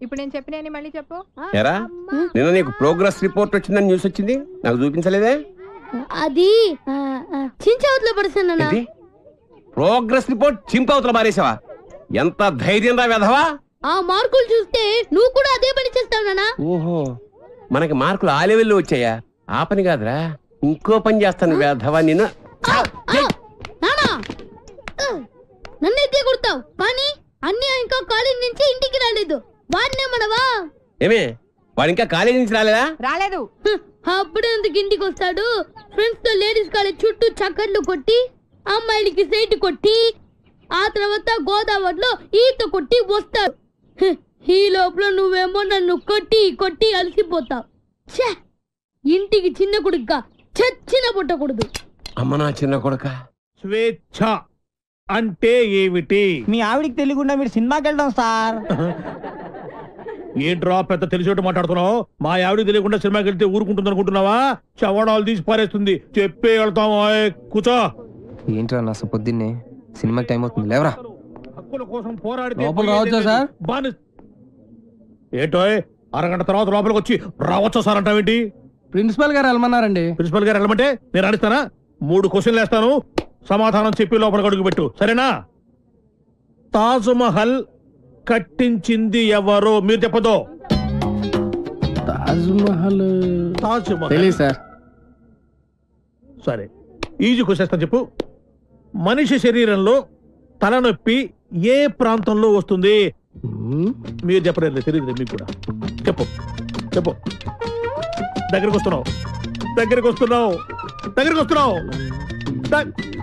ఇప్పుడు నేను చెప్పిన మళ్ళీ చెప్పు. ఎరా నిన్న నీకు ప్రోగ్రెస్ రిపోర్ట్ వచ్చిందని న్యూస్ వచ్చింది, నాకు చూపించలేదే? అది చించవతలో పడుతున్నా. ప్రోగ్రెస్ రిపోర్ట్ చింపవతల మారేసావా? ఎంత ధైర్యం రా వెధవా! ఆ మార్కులు చూస్తే నువ్వు కూడా అదే పని చేస్తావు నాన్న. ఓహో, మనకి మార్కులు ఆ లెవెల్లో వచ్చాయా? ఆ పని కాదురా, ఇంకో పని చేస్తాను వెధవా నిన్ను. నన్నైతే కొడతావు కానీ అన్ని ఇంకా కాలేజ్ నుంచి ఇంటికి రాలేదు. వాడినే మనవా? ఏమే వాడు ఇంకా కాలేజీ నుంచి రాలేదా? రాలేదు. అప్పుడు ఎందుకు ఇంటికి వస్తాడు? ఫ్రెండ్స్ తో లేడీస్ కాలేజ్ చుట్టూ చక్కర్లు కొట్టి, అమ్మాయిలకి సైట్ కొట్టి, ఆ తర్వాత గోదావరిలో ఈత కొట్టి వస్తాడు. ఈ లోపల నువ్వేమో నన్ను కొట్టి కొట్టి అలసిపోతావు. ఇంటికి చిన్న కొడుగ్గా చచ్చిన పుట్టకూడదు. అమ్మ నా చిన్న కొడుక. స్వేచ్ఛ అంటే ఏమిటి? మీ ఆవిడికి తెలియకుండా మీరు సినిమాకి వెళ్దాం సార్. ఏంట్రా పెద్ద తెలిసేట్టు మాట్లాడుతున్నావు? మా ఆవిడికి తెలియకుండా సినిమాకి వెళ్తే ఊరుకుంటుంది అనుకుంటున్నావా? చవడాలు తీసి పారేస్తుంది. చెప్పే వెళ్తాము. కూర్చో. ఏంట్రా నా పొద్దున్నే సినిమాకి టైం అవుతుంది, లేవరా. హక్కుల కోసం పోరాడితే లోపల రావచ్చా సార్? ఏంటో అరగంట తర్వాత లోపలికి వచ్చి రావచ్చా సార్ అంటావేంటి? ప్రిన్సిపల్ గారు వెళ్ళమన్నారండి. ప్రిన్సిపల్ గారు వెళ్ళమంటే నేను అడిస్తానా? 3 క్వశ్చన్లు వేస్తాను, సమాధానం చెప్పి లోపలికి అడుగు పెట్టు, సరేనా? తాజ్ మహల్ కట్టించింది ఎవరు? మీరు చెప్పదు. తాజ్ మహల్ సార్. సరే, ఈజీ క్వశ్చన్ చెప్పు. మనిషి శరీరంలో తలనొప్పి ఏ ప్రాంతంలో వస్తుంది? మీరు చెప్పలేదు, తెలియదు మీకు కూడా. చెప్పు చెప్పు. దగ్గరికి వస్తున్నావు, దగ్గరికి వస్తున్నావు, దగ్గరికి వస్తున్నావు,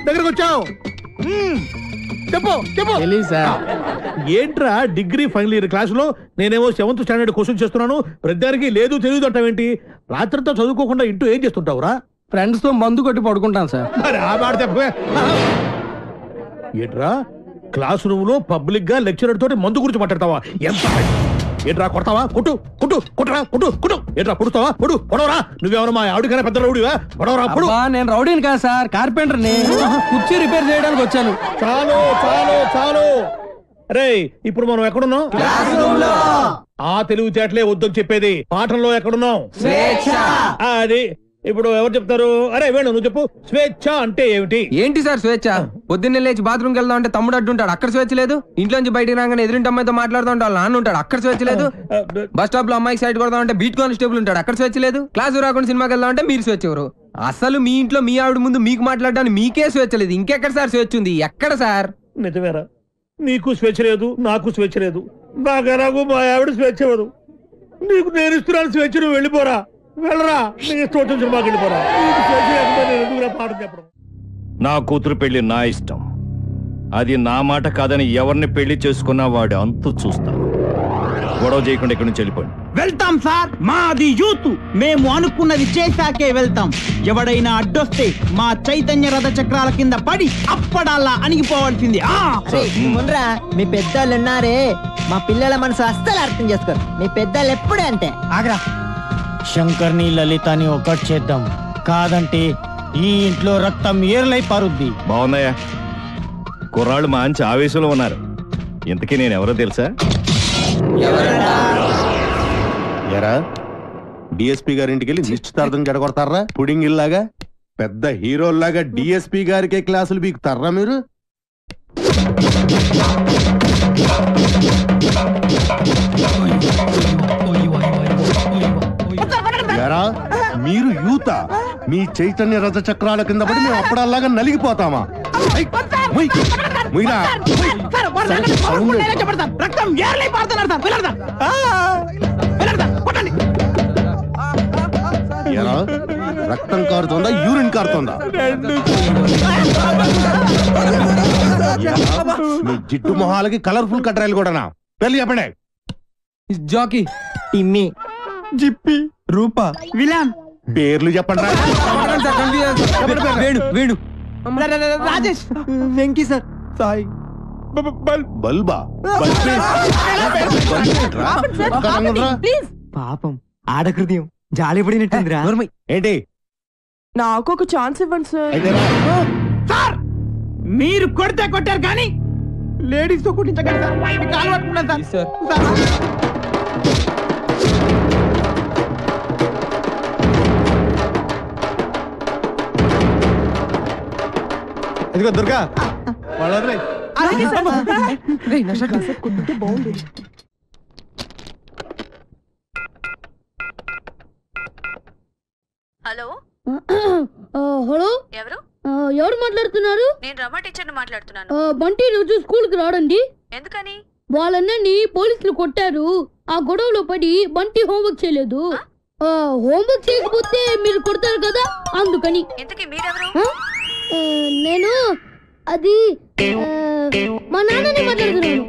దగ్గరికి వచ్చావు. చెప్పు చెప్పు. ఏంట్రా డిగ్రీ ఫైనల్ ఇయర్ క్లాసులో నేనేమో 7th స్టాండర్డ్ క్వశ్చన్ చేస్తున్నాను, ప్రతిదానికి లేదు తెలియదు అంటావేంటి? రాత్రంతా చదువుకోకుండా ఇంటూ ఏం చేస్తుంటావురా? ఫ్రెండ్స్ తో మందు కొట్టి పడుకుంటాను సార్. మరి ఆ మాట చెప్పే. ఏంట్రా క్లాస్ రూమ్ లో పబ్లిక్ గా లెక్చరర్ తోటి మందు గురించి మాట్లాడతావా? ఎంత ఏంట్రా కొడతావా? కొట్టు కొట్టు కొట్టరా కొట్టు కొట్టు. ఏంట్రా కొడుతావా? పొడు పొడవరా. నువ్వేమన్నా మా ఆవిడకైనా పెద్ద రౌడీవా? పొడవరా పొడు. నేను రౌడీని కాదు సార్, కార్పెంటర్ ని. కుర్చీ రిపేర్ చేయడానికి వచ్చాను. చాలు చాలు చాలు. రే ఇప్పుడు మనం ఎక్కడున్నాం? ఆ తెలివితేటలే వద్దని చెప్పేది. పాఠంలో ఎక్కడున్నాం? అది ఇప్పుడు ఎవరు చెప్తారు? అరే వేణు నువ్వు చెప్పు. స్వేచ్ఛ అంటే ఏమిటి? ఏంటి సార్ స్వేచ్ఛ? పొద్దున్నే లేచి బాత్రూమ్కి వెళ్దాం అంటే తమ్ముడు అడ్డుంటాడు, అక్కడ స్వేచ్ఛ లేదు. ఇంట్లోంచి బయటికి రాగానే ఎదురింటి అమ్మాయితో మాట్లాడుతూ ఉంటాడు, నాన్న ఉంటాడు, అక్కడ స్వేచ్ఛ లేదు. బస్ స్టాప్ లో అమ్మాయికి సైడ్ కొడదాం అంటే బీట్ కానిస్టేబుల్ ఉంటాడు, అక్కడ స్వేచ్ఛ లేదు. క్లాసు రాకుండా సినిమాకి వెళ్దాం అంటే మీరు స్వేచ్ఛ ఎవరు? అసలు మీ ఇంట్లో మీ ఆవిడ ముందు మీకు మాట్లాడడానికి మీకే స్వేచ్ఛ లేదు, ఇంకెక్కడ సార్ స్వేచ్ఛ ఉంది? ఎక్కడ సార్? నిజమేరా, నీకు స్వేచ్ఛ లేదు, నాకు స్వేచ్ఛ లేదు. నాకు మా ఆవిడ స్వేచ్ఛ ఇవ్వదు. నీకు నేను ఇస్తున్నాను స్వేచ్ఛ, నువ్వు వెళ్ళిపోరా. వెళ్ళరా, నీ ఇష్టం వచ్చిన సినిమాకి వెళ్ళిపోరా. పాఠం చెప్పడం. నా కూతురు పెళ్లి నా ఇష్టం, అది నా మాట కాదని ఎవరిని పెళ్లి చేసుకున్నా వాడు అంతు చూస్తాను. గొడవ చేయకుండా ఇక్కడి నుంచి వెళ్ళిపోండి. వెళ్తాం సార్, మాది యూత్, మేము అనుకున్నది చేశాకే వెళ్తాం. ఎవడైనా అడ్డొస్తే మా చైతన్య రథ చక్రాల కింద పడి అప్పడాలా అణిగిపోవాల్సింది. మీ పెద్దోళ్ళు ఉన్నారే, మా పిల్లల మనసు అస్సలు అర్థం చేసుకోరు. మీ పెద్దోళ్ళు ఎప్పుడే అంతే. ఆగ్రా, శంకర్ని లలితని ఒకటి చేద్దాం, కాదంటే ఈ ఇంట్లో రక్తం ఏర్లై పారుద్ది. బాగున్నాయా? కుర్రాళ్ళు మంచి ఆవేశంలో ఉన్నారు. ఇంతకీ నేను ఎవరో తెలుసా? ఎరా డిఎస్పీ గారింటికి వెళ్ళి నిశ్చితార్థం జడగొడతారా? పుడింగ్ ఇల్లాగా పెద్ద హీరోల్లాగా డిఎస్పీ గారికే క్లాసులు బీకుతారా మీరు? ఎరా మీరు యూత, మీ చైతన్య రథ చక్రాల కింద పడి మేము అప్పుడల్లాగా నలిగిపోతామా? రక్తం కారుతోందా, యూరిన్ కారుతోందా? మీ జిడ్డు మొహాలకి కలర్ఫుల్ కట్రాయలు కూడానా? పెళ్లి చెప్పండి. జాకీ, టిమ్మి, జిప్పి, రూపా, విలాన్ పేర్లు చెప్పండి. వేణు, వేణు, రాజేష్, వెంకీ సార్, సాయి, బల్బా? పాపం ఆడహృదయం జాలిపడినట్టుందిరా. ఏంటి? నాకు ఒక ఛాన్స్ ఇవ్వండి సార్. మీరు కొడితే కొట్టారు కానీ లేడీస్ తో కుట్టించగలరు సార్. మీకు అలవాటు ఉన్నది సార్. ఇదిగో దుర్గా వాళ్ళ హలో హలో ఎవరు? ఎవరు మాట్లాడుతున్నారు? నేను రమ టీచర్ని మాట్లాడుతున్నాను. బంటి రోజు స్కూల్ కి రాడండి. ఎందుకని? వాళ్ళని పోలీసులు కొట్టారు. ఆ గొడవలో పడి బంటి హోంవర్క్ చేయలేదు. హోంవర్క్ చేయకపోతే మీరు కొడతారు కదా, అందుకని. ఇంతకీ మీరెవరు? నేను అది మా నాన్నని మాట్లాడుతున్నాను.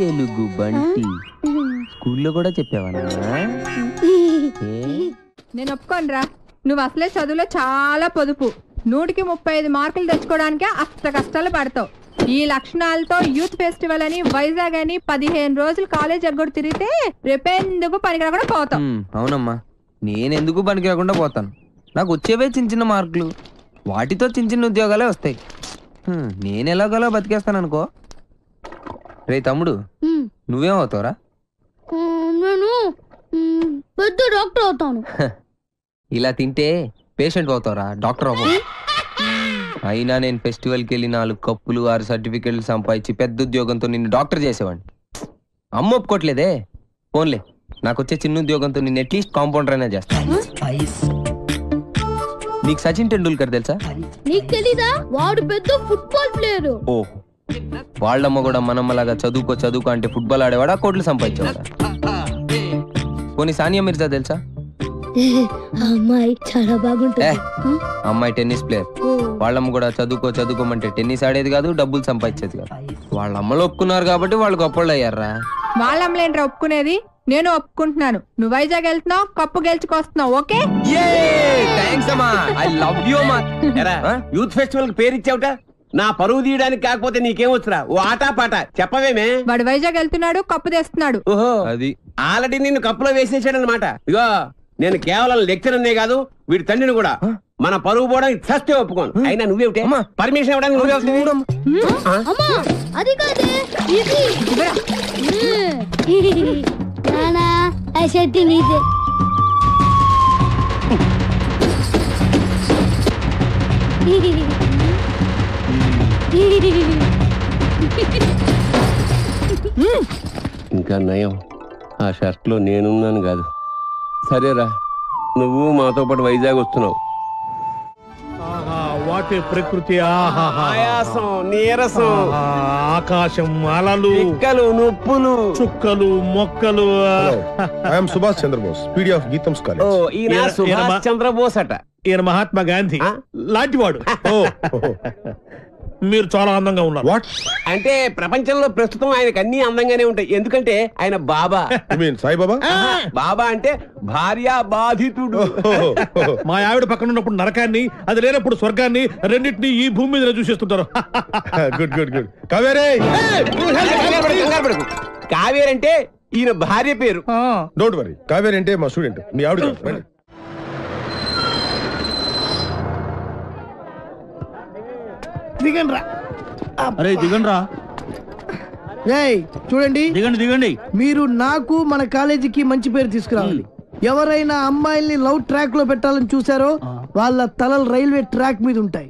ఎలుగు బంటి స్కూల్లో కూడా చెప్పావా? నేను ఒప్పుకోనరా. నువ్వు అసలే చదువులో చాలా పొదుపు. 100కి 35 మార్కులు తెచ్చుకోవడానికే అష్ట కష్టాలు పడతావు. ఈ లక్షణాలతో యూత్ ఫెస్టివల్ అని వైజాగ్ అని 15 రోజులు కాలేజ్ ఎగ్గొడు తిరిగితే రేపెందుకు పనికిరాకుండా పోతావు. అవునమ్మా, నేనెందుకు పనికి రాకుండా పోతాను? నాకు వచ్చేవే చిన్న చిన్న మార్కులు, వాటితో చిన్న చిన్న ఉద్యోగాలే వస్తాయి. నేను ఎలాగోలా బతికేస్తాను అనుకో. రే తమ్ముడు, నువ్వేమవుతావురా? నేను పెద్ద డాక్టర్ అవుతాను. ఇలా తింటే పేషెంట్ అవుతావురా, డాక్టర్ అవ్వవు. అయినా నేను ఫెస్టివల్కి వెళ్ళి 4 కప్పులు 6 సర్టిఫికెట్లు సంపాదించి పెద్ద ఉద్యోగంతో నిన్ను డాక్టర్ చేసేవాడిని. అమ్మ ఒప్పుకోవట్లేదే. ఫోన్లే, నాకు వచ్చే చిన్న ఉద్యోగంతో నిన్ను అట్లీస్ట్ కాంపౌండర్ అయినా చేస్తాను. నీకు సచిన్ టెండూల్కర్ తెలుసా? నీకు తెలీదా? వాడు పెద్ద ఫుట్బాల్ ప్లేయర్. ఓ, వాళ్ళమ్మ కూడా మనమ్మలాగా చదువుకో అంటే ఫుట్బాల్ ఆడేవాడా, కోట్లు సంపాదించేవాడా? పోనీ సానియా మిర్జా తెలుసా? అమ్మాయి చాలా బాగుంటుంది. అమ్మాయి టెన్నిస్ ప్లేయర్. వాళ్ళమ్మ కూడా చదువుకోమంటే టెన్నిస్ ఆడేది కాదు, డబ్బులు సంపాదించేది కాదు. వాళ్ళ అమ్మలు ఒప్పుకున్నారు కాబట్టి వాళ్ళు గొప్పళ్ళు అయ్యారా. వాళ్ళ అమ్మలేంట్రా ఒప్పుకునేది? నేను ఒప్పుకుంటున్నాను. నువ్వు వైజాగ్ వెళ్తున్నావు, కప్పు గెలుచుకొస్తున్నావు. ఓకే, థాంక్స్ అమ్మా. ఐ లవ్ యు అమ్మా. యూత్ ఫెస్టివల్ పేరు ఇచ్చావుట. నా పరువు తీయడానికి కాకపోతే నీకేమొచ్చురా? ఓ ఆటా పాట చెప్పవేమే. వాడు వైజాగ్ వెళ్తున్నాడు, కప్పు తెస్తున్నాడు. ఓహో, అది ఆల్రెడీ నిన్ను కప్పులో వేసేసాడనమాట. ఇగో, నేను కేవలం లెక్చరర్నే కాదు, వీడి తండ్రిని కూడా. మన పరువు పోవడానికి చస్తే ఒప్పుకోను. అయినా నువ్వేమిటే పర్మిషన్ ఇవ్వడానికి అది కాదే, ఇది నానా ఆ షర్ట్ నీదే. ఇంకా నయం, ఆ షర్ట్ లో నేనున్నాను కాదు. సరేరా, నువ్వు మాతో పాటు వైజాగ్ వస్తున్నావు. వాటి ప్రకృతి, ఆయాసం, నీరసం, ఆకాశం, అలలు, పిక్కలు, నొప్పులు, చుక్కలు, మొక్కలు. I'm Subhash Chandrabose, PD of గీతంస్ కాలేజ్. ఈయన సుభాష్ చంద్రబోస్ అట. ఈయన మహాత్మా గాంధీ లాంటివాడు. మీరు చాలా అందంగా ఉన్నారు. వాట్ అంటే ప్రపంచంలో ప్రస్తుతం ఆయనకు అన్ని అందంగానే ఉంటాయి. ఎందుకంటే ఆయన బాబా. సాయిబాబా? బాబా అంటే భార్య బాధితుడు. మా ఆవిడ పక్కన ఉన్నప్పుడు నరకాన్ని, అది లేనప్పుడు స్వర్గాన్ని, రెండింటినీ ఈ భూమి మీద చూసేస్తుంటారు. Good good good. కావేరే, కావేరి అంటే ఈయన భార్య పేరు. Don't worry. కావేరి అంటే మా స్టూడెంట్, మీ ఆవిడ. దిగండ్రా. అరే దిగండ్రా. చూడండి, దిగండి. మీరు నాకు మన కాలేజీకి మంచి పేరు తీసుకురావాలి. ఎవరైనా అమ్మాయిల్ని లవ్ ట్రాక్ లో పెట్టాలని చూసారో వాళ్ళ తలలు రైల్వే ట్రాక్ మీద ఉంటాయి.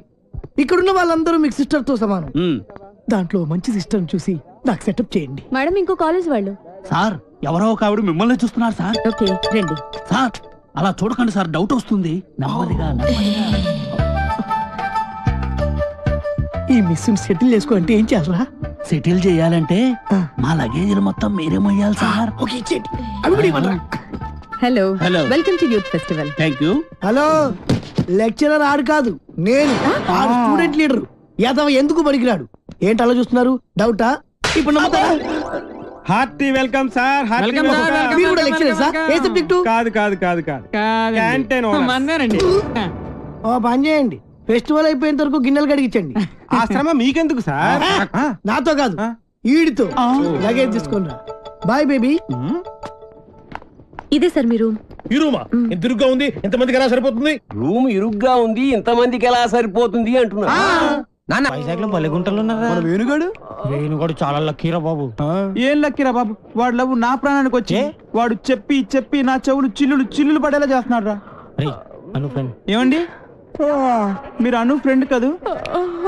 ఇక్కడున్న వాళ్ళందరూ మీకు సిస్టర్ తో సమానం. దాంట్లో మంచి సిస్టర్ చూసి నాకు సెటప్ చేయండి. మేడం, ఇంకో కాలేజ్ వాళ్ళు. సార్, ఎవరో ఒక ఆవిడ మిమ్మల్ని చూస్తున్నారు సార్. ఓకే, రండి. సార్, అలా చూడకండి సార్, డౌట్ వస్తుంది. నెమ్మదిగా. ఈ మిస్ సెటిల్ చేసుకో అంటే ఏం చేయాలరా? సెటిల్ చేయాలంటే మా లగేజీలు మొత్తం మీరే మొయ్యాలి sir. Okay, hello, welcome to youth festival. Thank you. Hello, lecturer ఆడు కాదు, నేను స్టూడెంట్ లీడర్. యాదవ ఎందుకు పనికిరాడు? ఏంటి అలా చూస్తున్నారు? డౌటా? ఇప్పుడు నమ్ముతారా? Hearty welcome sir. మీరు కూడా లెక్చరర్ సార్? ఏ సబ్జెక్టు? కాదు. Canteen owner. ఓ పని చేయండి, ఫెస్టివల్ అయిపోయేంత వరకు గిన్నెలు కడిగించండి. ఆ శ్రమ మీకెందుకు సార్? నాతో కాదు, ఈడితో. లగేజ్ తీసుకుని. Bye baby. ఇదే సార్ మీ రూమ్. ఈ రూమా? ఎంత ఇరుగ్గా ఉంది, ఎంతమందికి ఎలా సరిపోతుంది? రూమ్ ఇరుగ్గా ఉంది, ఇంతమందికి ఎలా సరిపోతుంది అంటున్నా. వైజాగ్ లో బల్లెగుంటలు ఉన్నారా? వేణుగాడు చాలా లక్కీరా బాబు. ఏం లక్కీరా బాబు, వాడు లవ్ నా ప్రాణానికి వచ్చి వాడు చెప్పి నా చెవులు చిల్లులు పడేలా చేస్తున్నాడు రా. ఏమండి, మీరు అను ఫ్రెండ్ కదూ?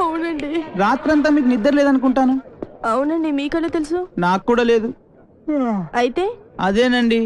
అవునండి. రాత్రంతా మీకు నిద్ర లేదనుకుంటాను. అవునండి, మీకలా తెలుసు? నాకు కూడా లేదు. అయితే అదేనండి,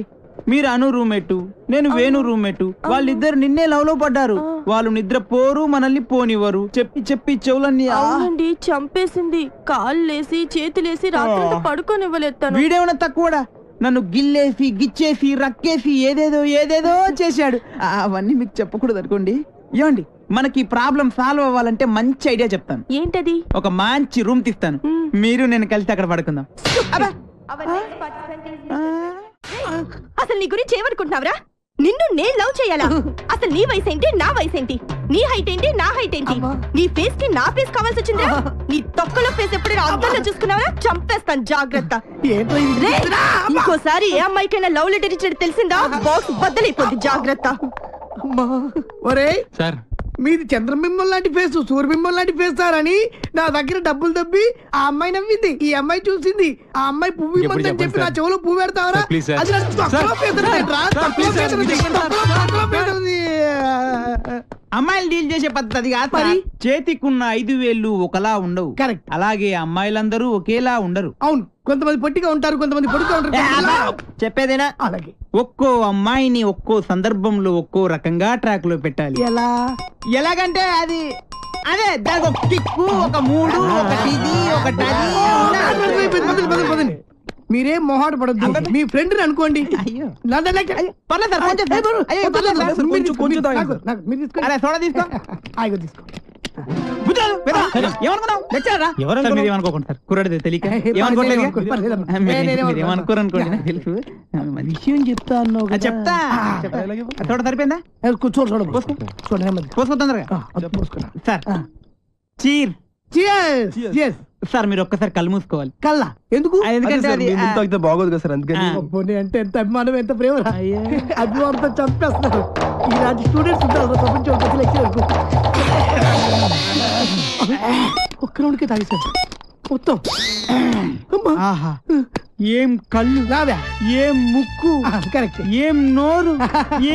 మీరు అను రూమ్మేట్, నేను వేణు రూమ్మేట్. వాళ్ళిద్దరు నిన్నే లవ్ లో పడ్డారు. వాళ్ళు నిద్ర పోరు, మనల్ని పోనివ్వరు. చెప్పి చెప్పి చెవులన్నీ అవునండి చంపేసింది. కాళ్ళేసి చేతులేసి రాత్రంతా పడుకోనివ్వలేదు. వీడేమన్నా తక్కువడా? నన్ను గిల్లేసి గిచ్చేసి రక్కేసి ఏదేదో ఏదేదో చేశాడు. అవన్నీ మీకు చెప్పకూడదు అనుకోండి. ఏమండి, మనకి ప్రాబ్లం సాల్వ్ అవ్వాలంటే మంచి ఐడియా చెప్తాను. ఏంటది? ఒక మంచి రూమ్ తీస్తాను, మీరు నేను కలిసి అక్కడ పడుకుందాం. అసలు నీ గురించి ఏమనుకుంటున్నావురా? నిన్ను నేను లవ్ చేయాలా? అసలు నీ వయసు ఏంటి, నా వయసు ఏంటి? నీ హైట్ ఏంటి, నా హైట్ ఏంటి? నీ ఫేస్ కి నా ఫేస్ కావాల్సి వచ్చిందా? నీ తొక్కలో ఫేస్ ఎప్పుడైనా అద్దంలో చూసుకున్నావరా? చంపేస్తాను, జాగ్రత్త. ఇంకోసారి ఏ అమ్మాయికైనా లవ్ లెటర్ ఇచ్చేది తెలిసిందా? బాక్స్ బద్దలైపోద్ది, జాగ్రత్త. ఒరే సార్, మీది చంద్రబింబం లాంటి ఫేస్, సూర్యబింబం లాంటి ఫేస్ సార్ అని నా దగ్గర డబ్బులు దబ్బి ఆ అమ్మాయి నవ్వింది, ఈ అమ్మాయి చూసింది. ఆ అమ్మాయి పువ్వు ఇమ్మందని చెప్పి నా చెవులో పువ్వు పెడతావరా? అది నాకు తక్కువ పేదరా, తక్కువ పేదది. అమ్మాయిలు డీల్ చేసే పద్ధతి కాదు. చేతికున్న 5 వేళ్ళు ఒకలా ఉండవు. కరెక్ట్. అలాగే అమ్మాయిలందరూ ఒకేలా ఉండరు. అవును, కొంతమంది పొట్టిగా ఉంటారు, కొంతమంది పొడుగా ఉంటారు. చెప్పేదేనా? అలాగే ఒక్కో అమ్మాయిని ఒక్కో సందర్భంలో ఒక్కో రకంగా ట్రాక్ లో పెట్టాలి. ఎలాగంటే అది అదే దానికి ఒక కిక్కు, ఒక మూడు, ఒక ఇది, ఒక మీరేం మొహాట పడద్దు, మీ ఫ్రెండ్ అనుకోండి. కుర్రాడితే తెలియక ఏమనుకోరనుకోండి. తెలుసు, విషయం చెప్తా అన్నావు. చెప్తా. చూడ సరిపోయిందా? పోసుకో తొందరగా సార్. చీర్ సార్, మీరు ఒక్కసారి కళ్ళు మూసుకోవాలి. కల్లా ఎందుకు? ఎందుకంటే అది బాగోదు కదా సార్, అందుకని. అంటే ఎంత అభిమానం, ఎంత ప్రేమ. అభిమానంతో చంపేస్తున్నారు. ఇలాంటి స్టూడెంట్స్ ఉంటారు ప్రపంచం. ఒక్క రౌండ్కే తాగేశారు మొత్తం. ఏం కళ్ళు, ఏం ముక్కు, కరెక్ట్, ఏం నోరు,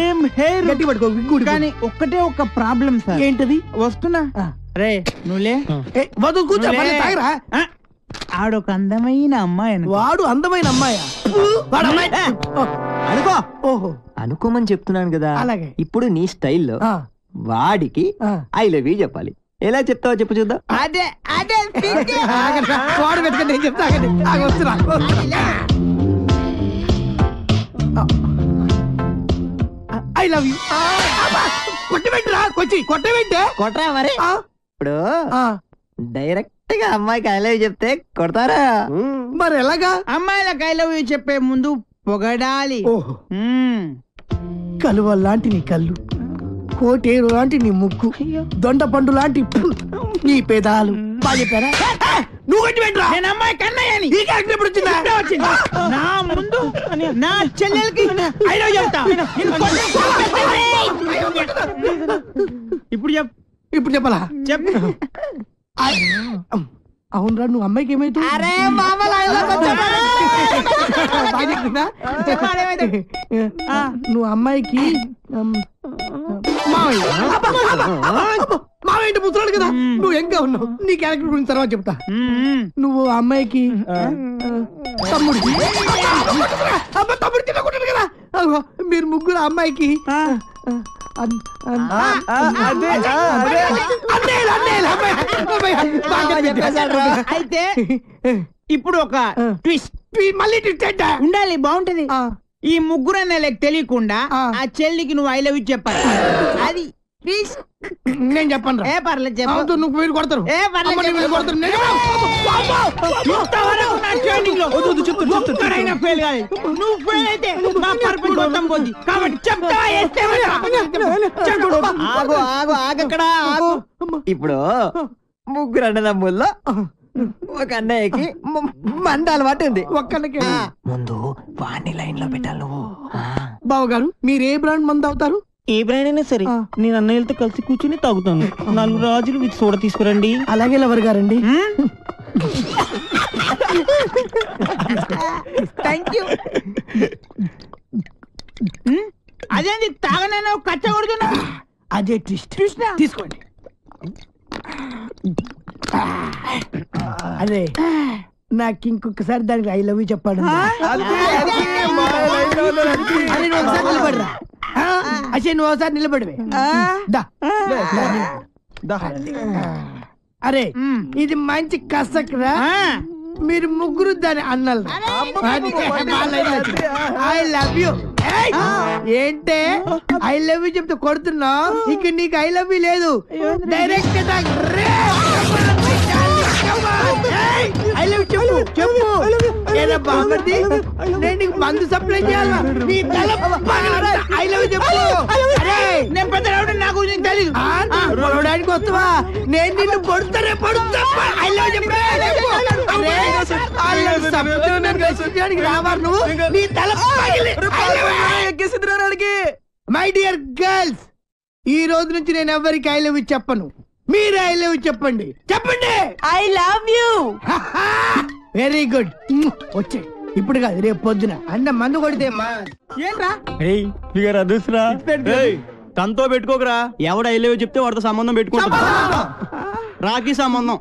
ఏం హెయిర్. గట్టి పట్టుకో. కానీ ఒక్కటే ఒక ప్రాబ్లం సార్. ఏంటది? వస్తున్నా. రే నువ్వులే, కూర్చో. ఆడొక అందమైన అమ్మాయి. వాడు అందమైన అమ్మాయా? అనుకో. ఓహో, అనుకోమని చెప్తున్నాను కదా. అలాగే. ఇప్పుడు నీ స్టైల్లో వాడికి ఐ లవ్ యూ చెప్పాలి. ఎలా చెప్తావో చెప్పు చూద్దాం. అదే అదే వాడు పెట్టుకుంటే నేను చెప్తా. I love you. కొట్టబెట్టరా, కొట్టబెట్టే కొట్టరా. మరి ఇప్పుడు డైరెక్ట్ గా అమ్మాయికి ఐ లవ్ యూ చెప్తే కొడతారా? మరి ఎలాగా? అమ్మాయిలకు ఐ లవ్ యూ చెప్పే ముందు పొగడాలి. కలువ లాంటి నీ కళ్ళు, కోటేరు లాంటి నీ ముక్కు, దొండ పండు లాంటి నీ పేదాలు. బాగా చెప్పారా? నువ్వు నేను అమ్మాయి కన్నయ్యని. నా ముందు నా చెల్లెలకి ఐ లవ్ యూ చెప్తా. ఇప్పుడు చెప్పాలా? చెప్పు. అవునరా, నువ్వు అమ్మాయికి ఏమైతుంది? నువ్వు అమ్మాయికి మావేంటి ముసలాడు కదా, నువ్వు ఎంగా ఉన్నావు. నీ క్యారెక్టర్ గురించి తర్వాత చెప్తా. నువ్వు అమ్మాయికి తమ్ముడు తినకుంటాడు కదా. మీరు ముగ్గురు అమ్మాయికి అయితే ఇప్పుడు ఒక ట్విస్ట్. మళ్ళీ ట్విస్ట్ ఉండాలి, బాగుంటది. ఈ ముగ్గురు అన్నలకు తెలియకుండా ఆ చెల్లికి నువ్వు ఐ లవ్ యూ చెప్పాలి. అది నేను చెప్పను. ఏ పర్లేదు చెప్పు. నువ్వు మీరు కొడతారు. ఏ పర్లేదు కొడతారు. నువ్వు ఫెయిల్ అయితే మా పర్పస్ మొత్తం పోద్ది. కాబట్టి చెప్తావా? ఆగు ఆగు ఆగక్కడ ఆగు. ఇప్పుడు ముగ్గురు అన్నదమ్ముల్లో ఒక అన్నయ్యకి మంద అలవాటు ఉంది. ఒక్కళ్ళకి ముందు వాణ్ణి లైన్ లో పెట్టాలి నువ్వు. బావగారు, మీరు ఏ బ్రాండ్ మందు అవుతారు? ఏ బ్రాండ్ అయినా సరే నేను అన్నయ్యలతో కలిసి కూర్చుని తాగుతాను. 4 రాజులు విత్ సోడా తీసుకురండి. అలాగే లవర్ గారండి. Thank you. అదేంటి తాగనైనా కచ్చ కొడుతున్నా? అదే ట్విస్ట్ తీసుకోండి. అదే నాకు ఇంకొకసారి దానికి ఐ లవ్ యూ చెప్పాడు. అసలు నువ్వు ఒకసారి నిలబడివే. అరే ఇది మంచి కసక్రా. మీరు ముగ్గురు దాని అన్నలు. I love you. ఏంటే ఐ లవ్ యూ చెప్తే కొడుతున్నావు? ఇక నీకు ఐ లవ్ యూ లేదు. డైరెక్ట్ ఐ లవ్ చెప్పు చెప్పు. ఏదో బాగుంది. నేను నీకు మందు సప్లై చేయాలా? నీ తల ఐ లవ్ చెప్పు. నేను పెద్ద నాకు తెలీదు. పొడవడానికి వస్తావా? నేను నిన్ను పొడుతానే పొడుతా. ఐ లవ్ చెప్పు. మై డియర్ గర్ల్స్, ఈ రోజు నుంచి నేను ఎవరికి ఐ లవ్ యూ చెప్పను. మీరు ఐ లవ్ యూ చెప్పండి. చెప్పండి I love you. Very good. వచ్చే ఇప్పుడు కాదు రేపు పొద్దున అన్న మందు కొడితే ఏంట్రా అదృశ్రా తనతో పెట్టుకోకరా. ఎవడ ఐ లవ్ యూ చెప్తే వాడితో సంబంధం పెట్టుకుంటా. రాఖీ సంబంధం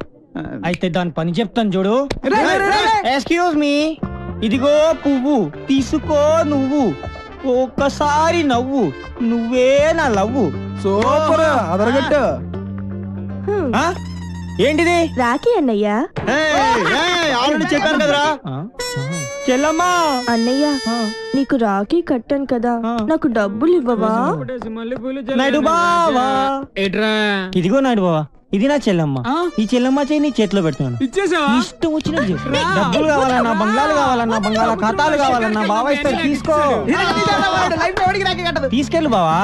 అయితే దాని పని చెప్తాను చూడు. ఎక్స్క్యూజ్ మీ, ఇదిగో పువ్వు తీసుకో నువ్వు. ఒక్కసారి నవ్వు, నువ్వే నా లవ్వు. సూపర్ అదరగట్టు. ఏంటిది? రాఖీ అన్నయ్య. ఆల్రెడీ చెప్పాను కదరా. చెల్లమ్మా. అన్నయ్య నీకు రాఖీ కట్టాను కదా, నాకు డబ్బులు ఇవ్వవా? నాయుడు బావా. ఇదిగో నాయుడు బావా, ఇది నా చెల్లమ్మ. ఈ చెల్లమ్మ చేయి నీ చేతిలో పెడుతున్నాను. ఇష్టం వచ్చినట్టు డబ్బులు కావాలన్నా, బంగ్లాలు కావాలన్నా, బంగాళా ఖాతాలు కావాలన్నా బావా ఇస్తారు. తీసుకో, తీసుకెళ్ళు బావా.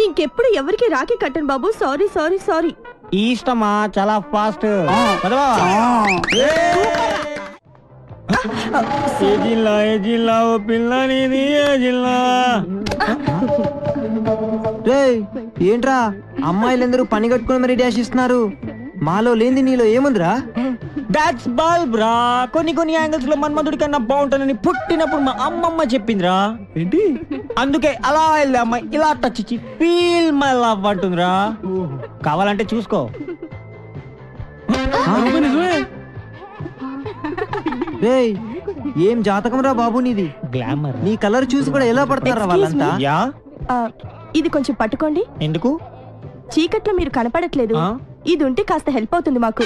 ఇంకెప్పుడు ఎవరికి రాఖీ కట్టను బాబు. Sorry sorry sorry. ఈ ఇష్టమా చాలా ఫాస్ట్. ఏ జిల్లా ఏ జిల్లా ఓ పిల్ల నీది ఏ జిల్లా? ఏంట్రా అమ్మాయిలందరూ పని కట్టుకుని మరి డాష్ ఇస్తున్నారు. మాలో లేని నీలో ఏముందిరా? దాట్స్ బల్బ్ రా. కొన్ని కొన్ని యాంగిల్స్ లో మన్మధుడి కన్నా బాగుంటానని పుట్టినప్పుడు మా అమ్మమ్మ చెప్పిందిరా. ఏంటి? అందుకే అలా వెళ్ళి అమ్మాయి ఇలా టచ్ ఇచ్చి ఫీల్ మై లవ్ అంటుందిరా. కావాలంటే చూసుకో. ఏం జాతకం రా బాబు నీది. గ్లామర్. నీ కలర్ చూసి కూడా ఎలా పడతారా వాళ్ళంతా? ఇది కొంచెం పట్టుకోండి. ఎందుకు? చీకట్లో మీరు కనపడట్లేదు. ఇది ఉంటే కాస్త హెల్ప్ అవుతుంది మాకు.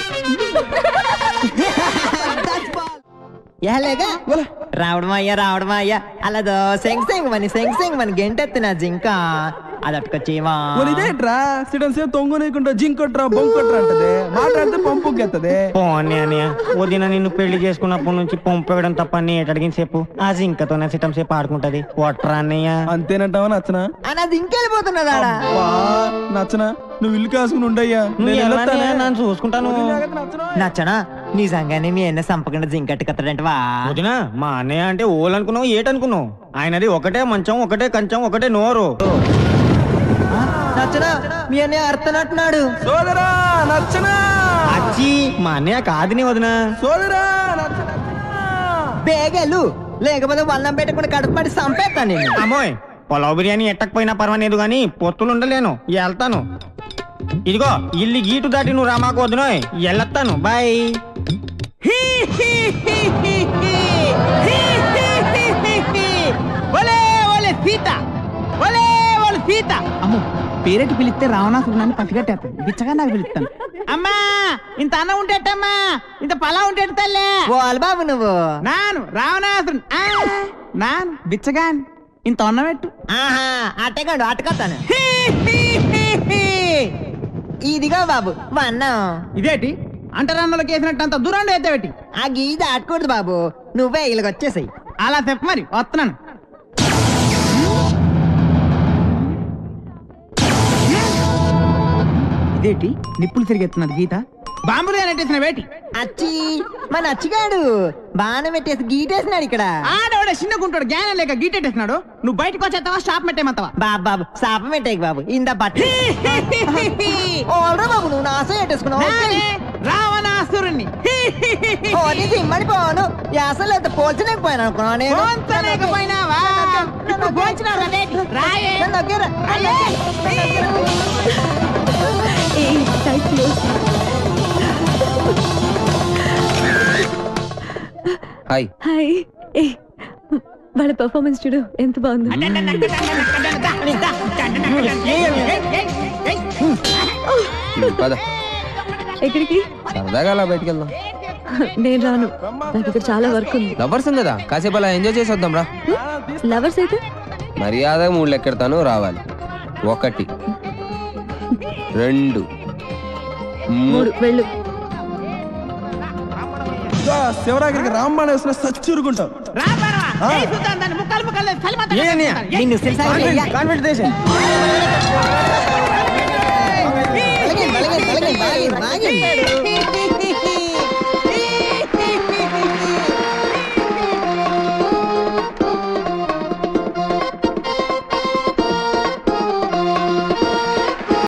రావడం అయ్యా అలా సెంగ్ సెంగ్ మన గంటెత్తిన జింక అదట్టుకొచ్చేవా. ఇదేంట్రా సిడన్ సేపు తొంగనీకుంటా జింకొట్రా బొంకొట్రా అంటది. మాట్లాడితే పంపుకెత్తది. వదిన నిన్ను పెళ్లి చేసుకున్నప్పటి నుంచి పంపేయడం తప్ప అడిగిన సేపు ఆ జింకతోనే సిటం సేపు ఆడుకుంటది. కొట్రా అన్నయ్య. అంతేనంటావా నచ్చనా? అది ఇంకెళ్ళిపోతున్నదా? నచ్చనా? నువ్వు ఇల్లు కాసుకుని ఉండయ్యా, నన్ను చూసుకుంటాను. నచ్చనా? నిజంగానే మీ అన్న సంపకుండా జింకట్టు కత్తడంటవా? వదినా మా అన్నయ్య అంటే ఓలు అనుకున్నావు ఏటనుకున్నావు? ఆయనది ఒకటే మంచం, ఒకటే కంచం, ఒకటే నోరు. నచ్చనా? మీ అన్నయ్య అర్థనట్టున్నాడు. సోదరా నచ్చనా? అచ్చి మా అన్నయ్య కాదుని వదినా. సోదరా బేగలు లేకపోతే వల్లం పెట్టకుండా కడుపుపడి సంపేస్తాను నేను. అమ్మోయ్ పొలావ్ బిర్యానీ ఎట్టకపోయినా పర్వాలేదు గాని పొత్తులు ఉండలేను. వెళ్తాను. ఇదిగో ఇల్లు గీటు దాటి నువ్వు రామాకు వద్దునోయ్. వెళ్ళొస్తాను. బాయ్. అమ్మో పేరెట్టి పిలిస్తే రావణాసురుని పసిగట్టేస్తాను. బిచ్చగా నాకు పిలుస్తాను. అమ్మా ఇంత అన్నం ఉంటేటమ్మా, ఇంత పలా ఉంటే తల్లే. బాబు నువ్వు నాను రావణాసురుని నాను బిచ్చగాన్ ఇంత అన్నం పెట్టు. అట్టగాడు అట్టకొస్తాను. ఇదిగో బాబు అన్నం. ఇదేటి అంటరాన్నులకు వేసినట్టు అంత దూరంలో అయితే పెట్టి. ఆ గీ దాటకూడదు బాబు, నువ్వే ఇలాగ వచ్చేసాయి. అలా చెప్పు మరి వస్తున్నాను. ఇదేటి నిప్పులు తిరిగెత్తున్నది గీత. బాంబులు నెట్టేసిన వేటి. అచ్చి మన అచ్చిగాడు బాణం పెట్టేసి గీటేసినాడు ఇక్కడ. ఆడవాడే చిన్నగుంటాడు, జ్ఞానం లేక గీటెట్టేసినాడు. నువ్వు బయటకు వచ్చేస్తావా షాప్ పెట్టేమంతావా? బాబు శాపం పెట్టేకి బాబు. ఇంద బట్టి బాబు నువ్వు నాశం పెట్టేసుకున్నావు. రావణాసురుణ్ణి సిమ్మడి పోను అసలు పోల్చలేకపోయాను అనుకున్నాను. పోల్చలేకపోయినావా? హాయ్ హాయ్ ఏ వాళ్ళ పర్ఫార్మెన్స్ చూడు ఎంత బాగుంది. పద ఎక్కడికి? సరదాగా అలా బయటికి వెళ్దాం. నేను రాను, నాకు ఇక్కడ చాలా వర్క్ ఉంది. లవర్స్ కదా, కాసేపు అలా ఎంజాయ్ చేసి వద్దాం రా. లవర్స్ అయితే మర్యాద 3 లెక్కెడతాను, రావాలి. 1 2 3 వెళ్ళు. శివరాగిరికి రాంబాణ వేసిన సచ్చురుకుంటాం. నిన్ను